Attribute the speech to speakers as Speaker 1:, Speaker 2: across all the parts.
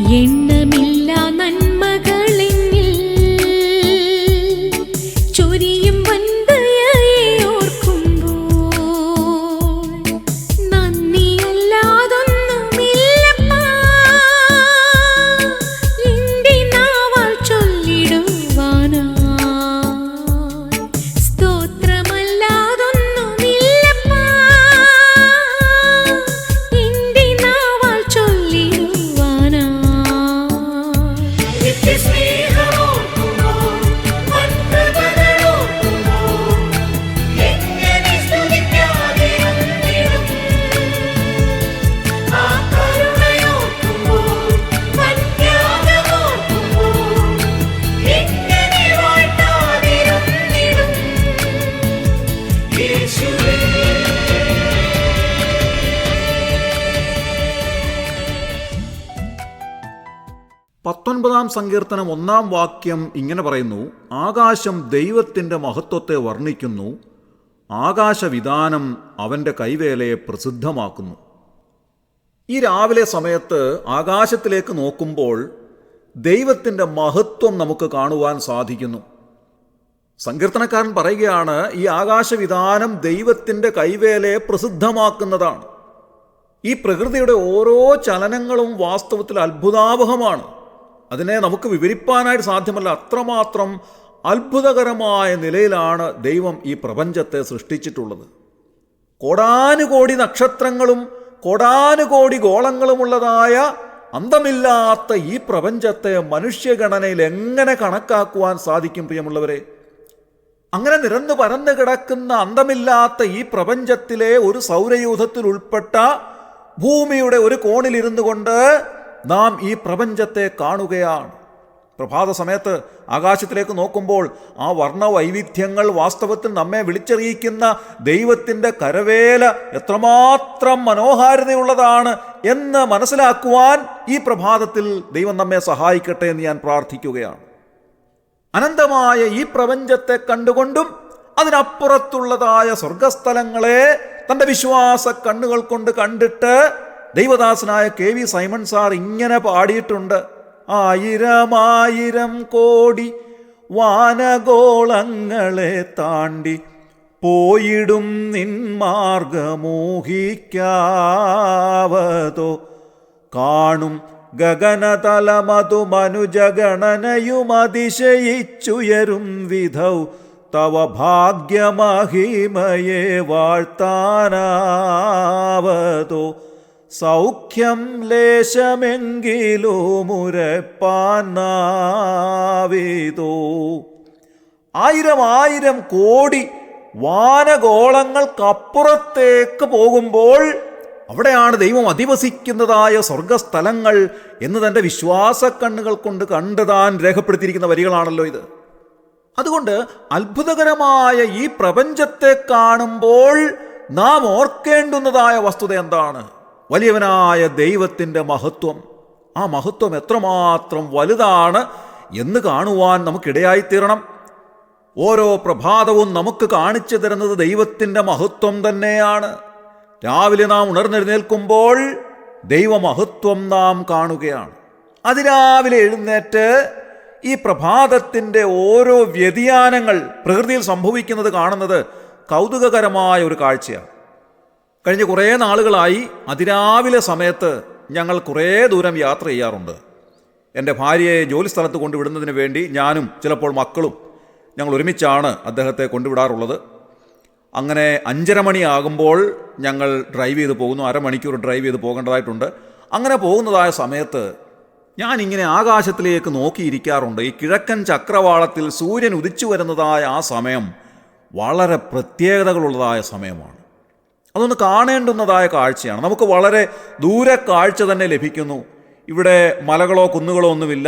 Speaker 1: എണ്ണമില്ല നന്മകളെന്നിൽ ചൊരിയും വന്ദയയെ ഓർക്കുമ്പോൾ നന്ദിയല്ലാതൊന്നുമില്ലപ്പാ എന്റെ നാവാൽ ചൊല്ലിടുവാനായി സ്തോത്രമല്ലാതൊന്നുമില്ലപ്പാ എന്റെ നാവാൽ ചൊല്ലിടുവാനായി
Speaker 2: പത്തൊൻപതാം സങ്കീർത്തനം 1-ാം വാക്യം ഇങ്ങനെ പറയുന്നു: ആകാശം ദൈവത്തിൻ്റെ മഹത്വത്തെ വർണ്ണിക്കുന്നു, ആകാശവിതാനം അവൻ്റെ കൈവേലയെ പ്രസിദ്ധമാക്കുന്നു. ഈ രാവിലെ സമയത്ത് ആകാശത്തിലേക്ക് നോക്കുമ്പോൾ ദൈവത്തിൻ്റെ മഹത്വം നമുക്ക് കാണുവാൻ സാധിക്കുന്നു. സങ്കീർത്തനക്കാരൻ പറയുകയാണ്, ഈ ആകാശവിതാനം ദൈവത്തിൻ്റെ കൈവേലയെ പ്രസിദ്ധമാക്കുന്നതാണ്. ഈ പ്രകൃതിയുടെ ഓരോ ചലനങ്ങളും വാസ്തവത്തിൽ അത്ഭുതാവഹമാണ്. അതിനെ നമുക്ക് വിവരിപ്പാനായിട്ട് സാധ്യമല്ല. അത്രമാത്രം അത്ഭുതകരമായ നിലയിലാണ് ദൈവം ഈ പ്രപഞ്ചത്തെ സൃഷ്ടിച്ചിട്ടുള്ളത്. കോടാനുകോടി നക്ഷത്രങ്ങളും കോടാനുകോടി ഗോളങ്ങളുമുള്ളതായ അന്തമില്ലാത്ത ഈ പ്രപഞ്ചത്തെ മനുഷ്യഗണനയിൽ എങ്ങനെ കണക്കാക്കുവാൻ സാധിക്കും പ്രിയമുള്ളവരെ? അങ്ങനെ നിരന്നു പരന്നു കിടക്കുന്ന അന്തമില്ലാത്ത ഈ പ്രപഞ്ചത്തിലെ ഒരു സൗരയൂഥത്തിൽ ഉൾപ്പെട്ട ഭൂമിയുടെ ഒരു കോണിലിരുന്നു കൊണ്ട് നാം ഈ പ്രപഞ്ചത്തെ കാണുകയാണ്. പ്രഭാത സമയത്ത് ആകാശത്തിലേക്ക് നോക്കുമ്പോൾ ആ വർണ്ണവൈവിധ്യങ്ങൾ വാസ്തവത്തിൽ നമ്മെ വിളിച്ചറിയിക്കുന്ന ദൈവത്തിൻ്റെ കരവേല എത്രമാത്രം മനോഹാരിതയുള്ളതാണ് എന്ന് മനസ്സിലാക്കുവാൻ ഈ പ്രഭാതത്തിൽ ദൈവം നമ്മെ സഹായിക്കട്ടെ എന്ന് ഞാൻ പ്രാർത്ഥിക്കുകയാണ്. അനന്തമായ ഈ പ്രപഞ്ചത്തെ കണ്ടുകൊണ്ടും അതിനപ്പുറത്തുള്ളതായ സ്വർഗസ്ഥലങ്ങളെ തൻ്റെ വിശ്വാസ കണ്ണുകൾ കൊണ്ട് കണ്ടിട്ട് ദൈവദാസനായ KV സൈമൺ സാർ ഇങ്ങനെ പാടിയിട്ടുണ്ട്: 1000 കോടി വാനഗോളങ്ങളെ താണ്ടി പോയിടും നിൻ മാർഗമോഹിക്കാവതോ കാണും ഗഗനതലമതു മനുജഗണനയും അതിശയിച്ചുയരും വിധൗ തവ ഭാഗ്യമഹിമയെ വാഴ്ത്താനാവതോ സൗഖ്യം ലേശമെങ്കിലും ഉരപ്പാനാവിതോ. 1000 കോടി വാനഗോളങ്ങൾക്കപ്പുറത്തേക്ക് പോകുമ്പോൾ അവിടെയാണ് ദൈവം അധിവസിക്കുന്നതായ സ്വർഗസ്ഥലങ്ങൾ എന്ന് തൻ്റെ വിശ്വാസ കണ്ണുകൾ കൊണ്ട് കണ്ട് താൻ രേഖപ്പെടുത്തിയിരിക്കുന്ന വരികളാണല്ലോ ഇത്. അതുകൊണ്ട് അത്ഭുതകരമായ ഈ പ്രപഞ്ചത്തെ കാണുമ്പോൾ നാം ഓർക്കേണ്ടുന്നതായ വസ്തുത എന്താണ്? വലിയവനായ ദൈവത്തിൻ്റെ മഹത്വം. ആ മഹത്വം എത്രമാത്രം വലുതാണ് എന്ന് കാണുവാൻ നമുക്കിടയായിത്തീരണം. ഓരോ പ്രഭാതവും നമുക്ക് കാണിച്ചു തരുന്നത് ദൈവത്തിൻ്റെ മഹത്വം തന്നെയാണ്. രാവിലെ നാം ഉണർന്നെഴുന്നേൽക്കുമ്പോൾ ദൈവമഹത്വം നാം കാണുകയാണ്. അതിരാവിലെ എഴുന്നേറ്റ് ഈ പ്രഭാതത്തിൻ്റെ ഓരോ വ്യതിയാനങ്ങൾ പ്രകൃതിയിൽ സംഭവിക്കുന്നത് കാണുന്നത് കൗതുകകരമായ ഒരു കാഴ്ചയാണ്. കഴിഞ്ഞ കുറേ നാളുകളായി അതിരാവിലെ സമയത്ത് ഞങ്ങൾ കുറേ ദൂരം യാത്ര ചെയ്യാറുണ്ട്. എൻ്റെ ഭാര്യയെ ജോലി സ്ഥലത്ത് കൊണ്ടുവിടുന്നതിന് വേണ്ടി ഞാനും ചിലപ്പോൾ മക്കളും ഞങ്ങൾ ഒരുമിച്ചാണ് അദ്ദേഹത്തെ കൊണ്ടുവിടാറുള്ളത്. അങ്ങനെ 5:30 മണിയാകുമ്പോൾ ഞങ്ങൾ ഡ്രൈവ് ചെയ്ത് പോകുന്നു. അരമണിക്കൂർ ഡ്രൈവ് ചെയ്ത് പോകേണ്ടതായിട്ടുണ്ട്. അങ്ങനെ പോകുന്നതായ സമയത്ത് ഞാനിങ്ങനെ ആകാശത്തിലേക്ക് നോക്കിയിരിക്കാറുണ്ട്. ഈ കിഴക്കൻ ചക്രവാളത്തിൽ സൂര്യൻ ഉദിച്ചു വരുന്നതായ ആ സമയം വളരെ പ്രത്യേകതകളുള്ളതായ സമയമാണ്. അതൊന്ന് കാണേണ്ടുന്നതായ കാഴ്ചയാണ്. നമുക്ക് വളരെ ദൂരെ കാഴ്ച തന്നെ ലഭിക്കുന്നു. ഇവിടെ മലകളോ കുന്നുകളോ ഒന്നുമില്ല.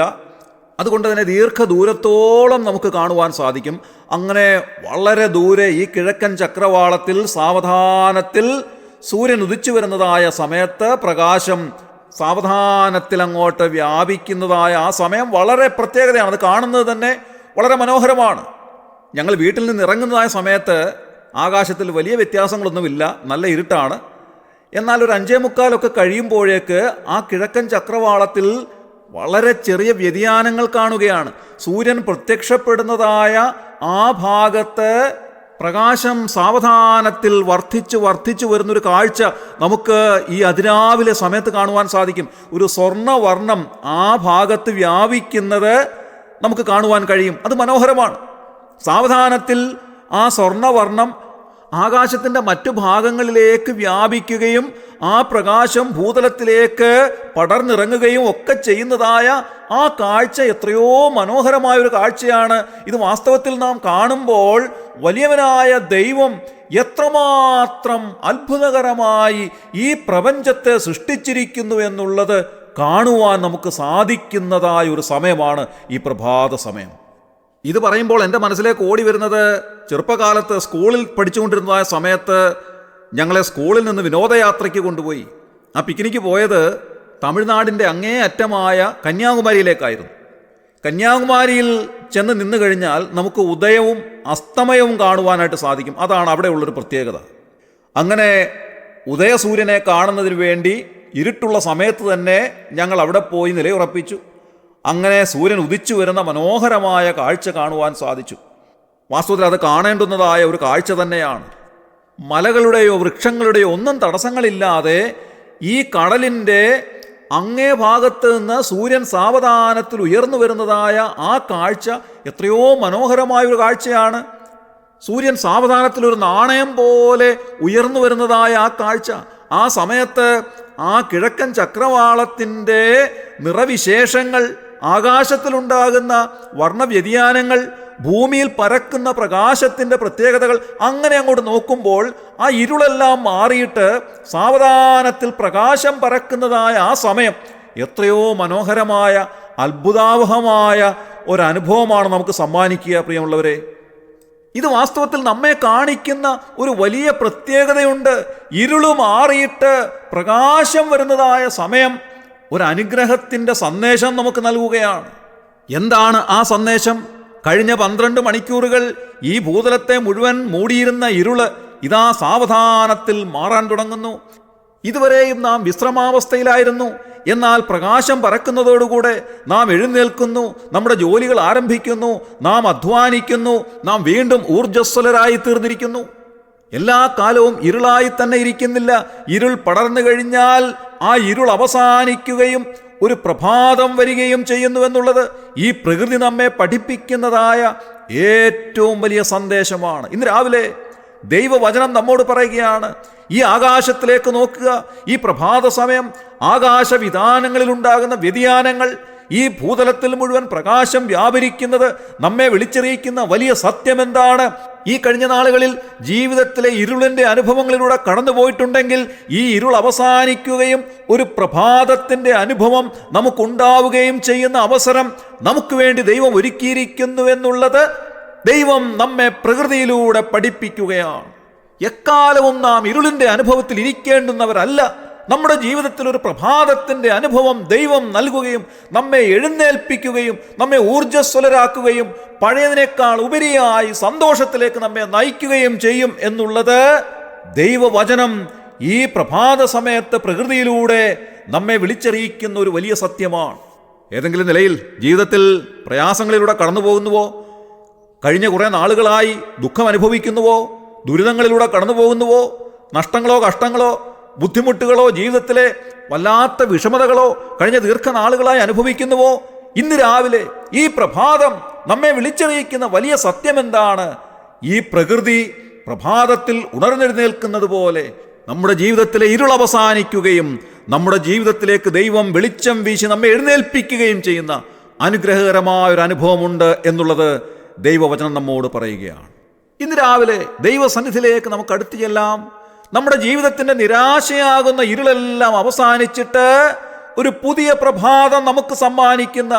Speaker 2: അതുകൊണ്ട് തന്നെ ദീർഘദൂരത്തോളം നമുക്ക് കാണുവാൻ സാധിക്കും. അങ്ങനെ വളരെ ദൂരെ ഈ കിഴക്കൻ ചക്രവാളത്തിൽ സാവധാനത്തിൽ സൂര്യൻ ഉദിച്ചു വരുന്നതായ സമയത്ത് പ്രകാശം സാവധാനത്തിൽ അങ്ങോട്ട് വ്യാപിക്കുന്നതായ ആ സമയം വളരെ പ്രത്യേകതയാണ്. അത് കാണുന്നത് തന്നെ വളരെ മനോഹരമാണ്. ഞങ്ങൾ വീട്ടിൽ നിന്ന് ഇറങ്ങുന്നതായ സമയത്ത് ആകാശത്തിൽ വലിയ വ്യത്യാസങ്ങളൊന്നുമില്ല, നല്ല ഇരുട്ടാണ്. എന്നാൽ ഒരു 5:45 കഴിയുമ്പോഴേക്ക് ആ കിഴക്കൻ ചക്രവാളത്തിൽ വളരെ ചെറിയ വ്യതിയാനങ്ങൾ കാണുകയാണ്. സൂര്യൻ പ്രത്യക്ഷപ്പെടുന്നതായ ആ ഭാഗത്ത് പ്രകാശം സാവധാനത്തിൽ വർദ്ധിച്ചു വരുന്നൊരു കാഴ്ച നമുക്ക് ഈ അതിരാവിലെ സമയത്ത് കാണുവാൻ സാധിക്കും. ഒരു സ്വർണ്ണവർണ്ണം ആ ഭാഗത്ത് വ്യാപിക്കുന്നത് നമുക്ക് കാണുവാൻ കഴിയും. അത് മനോഹരമാണ്. സാവധാനത്തിൽ ആ സ്വർണ്ണവർണ്ണം ആകാശത്തിൻ്റെ മറ്റു ഭാഗങ്ങളിലേക്ക് വ്യാപിക്കുകയും ആ പ്രകാശം ഭൂതലത്തിലേക്ക് പടർന്നിറങ്ങുകയും ഒക്കെ ചെയ്യുന്നതായ ആ കാഴ്ച എത്രയോ മനോഹരമായൊരു കാഴ്ചയാണ്. ഇത് വാസ്തവത്തിൽ നാം കാണുമ്പോൾ വലിയവനായ ദൈവം എത്രമാത്രം അത്ഭുതകരമായി ഈ പ്രപഞ്ചത്തെ സൃഷ്ടിച്ചിരിക്കുന്നു എന്നുള്ളത് കാണുവാൻ നമുക്ക് സാധിക്കുന്നതായ ഒരു സമയമാണ് ഈ പ്രഭാത സമയം. ഇത് പറയുമ്പോൾ എൻ്റെ മനസ്സിലേക്ക് ഓടി വരുന്നത്, ചെറുപ്പകാലത്ത് സ്കൂളിൽ പഠിച്ചുകൊണ്ടിരുന്നതായ സമയത്ത് ഞങ്ങളെ സ്കൂളിൽ നിന്ന് വിനോദയാത്രയ്ക്ക് കൊണ്ടുപോയി. ആ പിക്നിക്ക് പോയത് തമിഴ്നാടിൻ്റെ അങ്ങേ അറ്റമായ കന്യാകുമാരിയിലേക്കായിരുന്നു. കന്യാകുമാരിയിൽ ചെന്ന് നിന്നു കഴിഞ്ഞാൽ നമുക്ക് ഉദയവും അസ്തമയവും കാണുവാനായിട്ട് സാധിക്കും. അതാണ് അവിടെയുള്ളൊരു പ്രത്യേകത. അങ്ങനെ ഉദയസൂര്യനെ കാണുന്നതിന് വേണ്ടി ഇരുട്ടുള്ള സമയത്ത് തന്നെ ഞങ്ങൾ അവിടെ പോയി നിലയുറപ്പിച്ചു. അങ്ങനെ സൂര്യൻ ഉദിച്ചു വരുന്ന മനോഹരമായ കാഴ്ച കാണുവാൻ സാധിച്ചു. വാസ്തവത്തിൽ അത് കാണേണ്ടുന്നതായ ഒരു കാഴ്ച തന്നെയാണ്. മലകളുടെയോ വൃക്ഷങ്ങളുടെയോ ഒന്നും തടസ്സങ്ങളില്ലാതെ ഈ കടലിൻ്റെ അങ്ങേ ഭാഗത്ത് നിന്ന് സൂര്യൻ സാവധാനത്തിൽ ഉയർന്നു വരുന്നതായ ആ കാഴ്ച എത്രയോ മനോഹരമായൊരു കാഴ്ചയാണ്. സൂര്യൻ സാവധാനത്തിൽ ഒരു നാണയം പോലെ ഉയർന്നു വരുന്നതായ ആ കാഴ്ച, ആ സമയത്ത് ആ കിഴക്കൻ ചക്രവാളത്തിൻ്റെ നിറവിശേഷങ്ങൾ, ആകാശത്തിലുണ്ടാകുന്ന വർണ്ണവ്യതിയാനങ്ങൾ, ഭൂമിയിൽ പരക്കുന്ന പ്രകാശത്തിൻ്റെ പ്രത്യേകതകൾ, അങ്ങനെ അങ്ങോട്ട് നോക്കുമ്പോൾ ആ ഇരുളെല്ലാം മാറിയിട്ട് സാവധാനത്തിൽ പ്രകാശം പരക്കുന്നതായ ആ സമയം എത്രയോ മനോഹരമായ അത്ഭുതാവഹമായ ഒരനുഭവമാണ് നമുക്ക് സമ്മാനിക്കുക. പ്രിയമുള്ളവരെ, ഇത് വാസ്തവത്തിൽ നമ്മെ കാണിക്കുന്ന ഒരു വലിയ പ്രത്യേകതയുണ്ട്. ഇരുള് മാറിയിട്ട് പ്രകാശം വരുന്നതായ സമയം ഒരു അനുഗ്രഹത്തിൻ്റെ സന്ദേശം നമുക്ക് നൽകുകയാണ്. എന്താണ് ആ സന്ദേശം? കഴിഞ്ഞ 12 മണിക്കൂറുകൾ ഈ ഭൂതലത്തെ മുഴുവൻ മൂടിയിരുന്ന ഇരുള് ഇതാ സാവധാനത്തിൽ മാറാൻ തുടങ്ങുന്നു. ഇതുവരെയും നാം വിശ്രമാവസ്ഥയിലായിരുന്നു. എന്നാൽ പ്രകാശം പരക്കുന്നതോടുകൂടെ നാം എഴുന്നേൽക്കുന്നു, നമ്മുടെ ജോലികൾ ആരംഭിക്കുന്നു, നാം അധ്വാനിക്കുന്നു, നാം വീണ്ടും ഊർജ്ജസ്വലരായി തീർന്നിരിക്കുന്നു. എല്ലാ കാലവും ഇരുളായി തന്നെ ഇരിക്കുന്നില്ല. ഇരുൾ പടർന്നു കഴിഞ്ഞാൽ ആ ഇരുൾ അവസാനിക്കുകയും ഒരു പ്രഭാതം വരികയും ചെയ്യുന്നുവെന്നുള്ളത് ഈ പ്രകൃതി നമ്മെ പഠിപ്പിക്കുന്നതായ ഏറ്റവും വലിയ സന്ദേശമാണ്. ഇന്ന് രാവിലെ ദൈവവചനം നമ്മോട് പറയുകയാണ്, ഈ ആകാശത്തിലേക്ക് നോക്കുക. ഈ പ്രഭാത സമയം ആകാശവിധാനങ്ങളിൽ ഉണ്ടാകുന്ന വ്യതിയാനങ്ങൾ, ഈ ഭൂതലത്തിൽ മുഴുവൻ പ്രകാശം വ്യാപരിക്കുന്നത് നമ്മെ വിളിച്ചറിയിക്കുന്ന വലിയ സത്യം എന്താണ്? ഈ കഴിഞ്ഞ നാളുകളിൽ ജീവിതത്തിലെ ഇരുളിൻ്റെ അനുഭവങ്ങളിലൂടെ കടന്നുപോയിട്ടുണ്ടെങ്കിൽ ഈ ഇരുൾ അവസാനിക്കുകയും ഒരു പ്രഭാതത്തിൻ്റെ അനുഭവം നമുക്കുണ്ടാവുകയും ചെയ്യുന്ന അവസരം നമുക്ക് വേണ്ടി ദൈവം ഒരുക്കിയിരിക്കുന്നുവെന്നുള്ളത് ദൈവം നമ്മെ പ്രകൃതിയിലൂടെ പഠിപ്പിക്കുകയാണ്. എക്കാലവും നാം ഇരുളിൻ്റെ അനുഭവത്തിൽ ഇരിക്കേണ്ടുന്നവരല്ല. നമ്മുടെ ജീവിതത്തിൽ ഒരു പ്രഭാതത്തിൻ്റെ അനുഭവം ദൈവം നൽകുകയും നമ്മെ എഴുന്നേൽപ്പിക്കുകയും നമ്മെ ഊർജ്ജസ്വലരാക്കുകയും പഴയതിനേക്കാൾ ഉപരിയായി സന്തോഷത്തിലേക്ക് നമ്മെ നയിക്കുകയും ചെയ്യും എന്നുള്ളത് ദൈവവചനം ഈ പ്രഭാത സമയത്ത് പ്രകൃതിയിലൂടെ നമ്മെ വിളിച്ചറിയിക്കുന്ന ഒരു വലിയ സത്യമാണ്. ഏതെങ്കിലും നിലയിൽ ജീവിതത്തിൽ പ്രയാസങ്ങളിലൂടെ കടന്നു പോകുന്നുവോ? കഴിഞ്ഞ കുറേ നാളുകളായി ദുഃഖം അനുഭവിക്കുന്നുവോ? ദുരിതങ്ങളിലൂടെ കടന്നു പോകുന്നുവോ? നഷ്ടങ്ങളോ കഷ്ടങ്ങളോ ബുദ്ധിമുട്ടുകളോ ജീവിതത്തിലെ വല്ലാത്ത വിഷമതകളോ കഴിഞ്ഞ ദീർഘനാളുകളായി അനുഭവിക്കുന്നുവോ? ഇന്ന് രാവിലെ ഈ പ്രഭാതം നമ്മെ വിളിച്ചറിയിക്കുന്ന വലിയ സത്യം എന്താണ്? ഈ പ്രകൃതി പ്രഭാതത്തിൽ ഉണർന്നെഴുന്നേൽക്കുന്നത് പോലെ നമ്മുടെ ജീവിതത്തിലെ ഇരുൾ അവസാനിക്കുകയും നമ്മുടെ ജീവിതത്തിലേക്ക് ദൈവം വെളിച്ചം വീശി നമ്മെ എഴുന്നേൽപ്പിക്കുകയും ചെയ്യുന്ന അനുഗ്രഹകരമായ ഒരു അനുഭവമുണ്ട് എന്നുള്ളത് ദൈവവചനം നമ്മോട് പറയുകയാണ്. ഇന്ന് രാവിലെ ദൈവസന്നിധിയിലേക്ക് നമുക്ക് അടുത്തു ചെല്ലാം. നമ്മുടെ ജീവിതത്തിൻ്റെ നിരാശയാകുന്ന ഇരുളെല്ലാം അവസാനിച്ചിട്ട് ഒരു പുതിയ പ്രഭാതം നമുക്ക് സമ്മാനിക്കുന്ന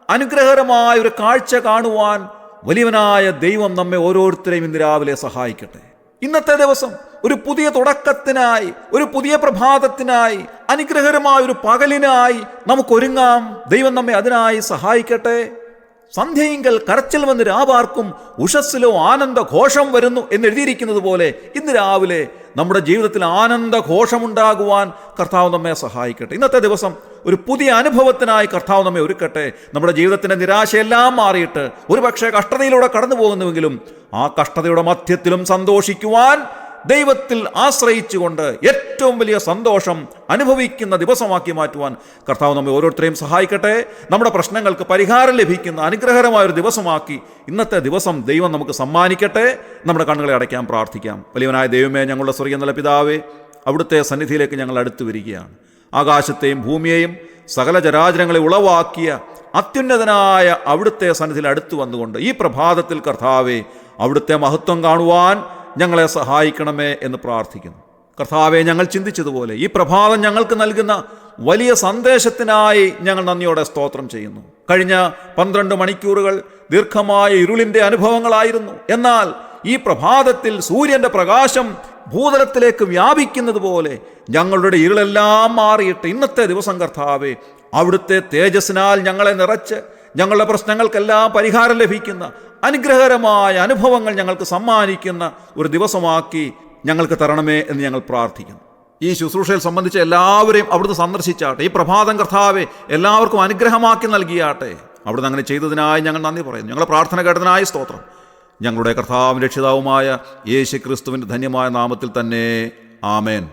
Speaker 2: അനുഗ്രഹകരമായ ഒരു കാഴ്ച കാണുവാൻ വലിയവനായ ദൈവം നമ്മെ ഓരോരുത്തരെയും ഇന്ന് രാവിലെ സഹായിക്കട്ടെ. ഇന്നത്തെ ദിവസം ഒരു പുതിയ തുടക്കത്തിനായി, ഒരു പുതിയ പ്രഭാതത്തിനായി, അനുഗ്രഹകരമായ ഒരു പകലിനായി നമുക്കൊരുങ്ങാം. ദൈവം നമ്മെ അതിനായി സഹായിക്കട്ടെ. സന്ധ്യയിങ്കൽ കരച്ചിൽ വന്ന് രാപാർക്കും, ഉഷസ്സിലോ ആനന്ദ ഘോഷം വരുന്നു എന്നെഴുതിയിരിക്കുന്നത് പോലെ ഇന്ന് രാവിലെ നമ്മുടെ ജീവിതത്തിൽ ആനന്ദഘോഷമുണ്ടാകുവാൻ കർത്താവ് നമ്മെ സഹായിക്കട്ടെ. ഇന്നത്തെ ദിവസം ഒരു പുതിയ അനുഭവത്തിനായി കർത്താവ് നമ്മെ ഒരുക്കട്ടെ. നമ്മുടെ ജീവിതത്തിൻ്റെ നിരാശയെല്ലാം മാറിയിട്ട് ഒരു പക്ഷേ കഷ്ടതയിലൂടെ കടന്നു പോകുന്നുവെങ്കിലും ആ കഷ്ടതയുടെ മധ്യത്തിലും സന്തോഷിക്കുവാൻ, ദൈവത്തിൽ ആശ്രയിച്ചുകൊണ്ട് ഏറ്റവും വലിയ സന്തോഷം അനുഭവിക്കുന്ന ദിവസമാക്കി മാറ്റുവാൻ കർത്താവ് നമ്മെ ഓരോരുത്തരെയും സഹായിക്കട്ടെ. നമ്മുടെ പ്രശ്നങ്ങൾക്ക് പരിഹാരം ലഭിക്കുന്ന അനുഗ്രഹകരമായൊരു ദിവസമാക്കി ഇന്നത്തെ ദിവസം ദൈവം നമുക്ക് സമ്മാനിക്കട്ടെ. നമ്മുടെ കണ്ണുകളെ അടയ്ക്കാൻ പ്രാർത്ഥിക്കാം. വലിയവനായ ദൈവമേ, ഞങ്ങളുടെ സ്വർഗ്ഗീയ നല്ല പിതാവേ, അവിടുത്തെ സന്നിധിയിലേക്ക് ഞങ്ങൾ അടുത്തു വരികയാണ്. ആകാശത്തെയും ഭൂമിയെയും സകല ചരാചരങ്ങളെ ഉളവാക്കിയ അത്യുന്നതനായ അവിടുത്തെ സന്നിധിയിൽ അടുത്തു വന്നുകൊണ്ട് ഈ പ്രഭാതത്തിൽ കർത്താവേ, അവിടുത്തെ മഹത്വം കാണുവാൻ ഞങ്ങളെ സഹായിക്കണമേ എന്ന് പ്രാർത്ഥിക്കുന്നു. കർത്താവെ, ഞങ്ങൾ ചിന്തിച്ചതുപോലെ ഈ പ്രഭാതം ഞങ്ങൾക്ക് നൽകുന്ന വലിയ സന്ദേശത്തിനായി ഞങ്ങൾ നന്ദിയോടെ സ്തോത്രം ചെയ്യുന്നു. കഴിഞ്ഞ 12 മണിക്കൂറുകൾ ദീർഘമായ ഇരുളിൻ്റെ അനുഭവങ്ങളായിരുന്നു. എന്നാൽ ഈ പ്രഭാതത്തിൽ സൂര്യൻ്റെ പ്രകാശം ഭൂതലത്തിലേക്ക് വ്യാപിക്കുന്നത് പോലെ ഞങ്ങളുടെ ഇരുളെല്ലാം മാറിയിട്ട് ഇന്നത്തെ ദിവസം കർത്താവെ, അവിടുത്തെ തേജസ്സിനാൽ ഞങ്ങളെ നിറച്ച് ഞങ്ങളുടെ പ്രശ്നങ്ങൾക്കെല്ലാം പരിഹാരം ലഭിക്കുന്ന അനുഗ്രഹകരമായ അനുഭവങ്ങൾ ഞങ്ങൾക്ക് സമ്മാനിക്കുന്ന ഒരു ദിവസമാക്കി ഞങ്ങൾക്ക് തരണമേ എന്ന് ഞങ്ങൾ പ്രാർത്ഥിക്കുന്നു. ഈ ശുശ്രൂഷയിൽ സംബന്ധിച്ച എല്ലാവരെയും അവിടുന്ന് സന്ദർശിച്ചാട്ടെ. ഈ പ്രഭാതം കർത്താവെ എല്ലാവർക്കും അനുഗ്രഹമാക്കി നൽകിയാട്ടെ. അവിടുന്ന് അങ്ങനെ ചെയ്തതിനായി ഞങ്ങൾ നന്ദി പറയുന്നു. ഞങ്ങളുടെ പ്രാർത്ഥന കേട്ടതിനായി സ്തോത്രം. ഞങ്ങളുടെ കർത്താവും രക്ഷിതാവുമായ യേശു ക്രിസ്തുവിൻ്റെ ധന്യമായ നാമത്തിൽ തന്നെ. ആമേൻ.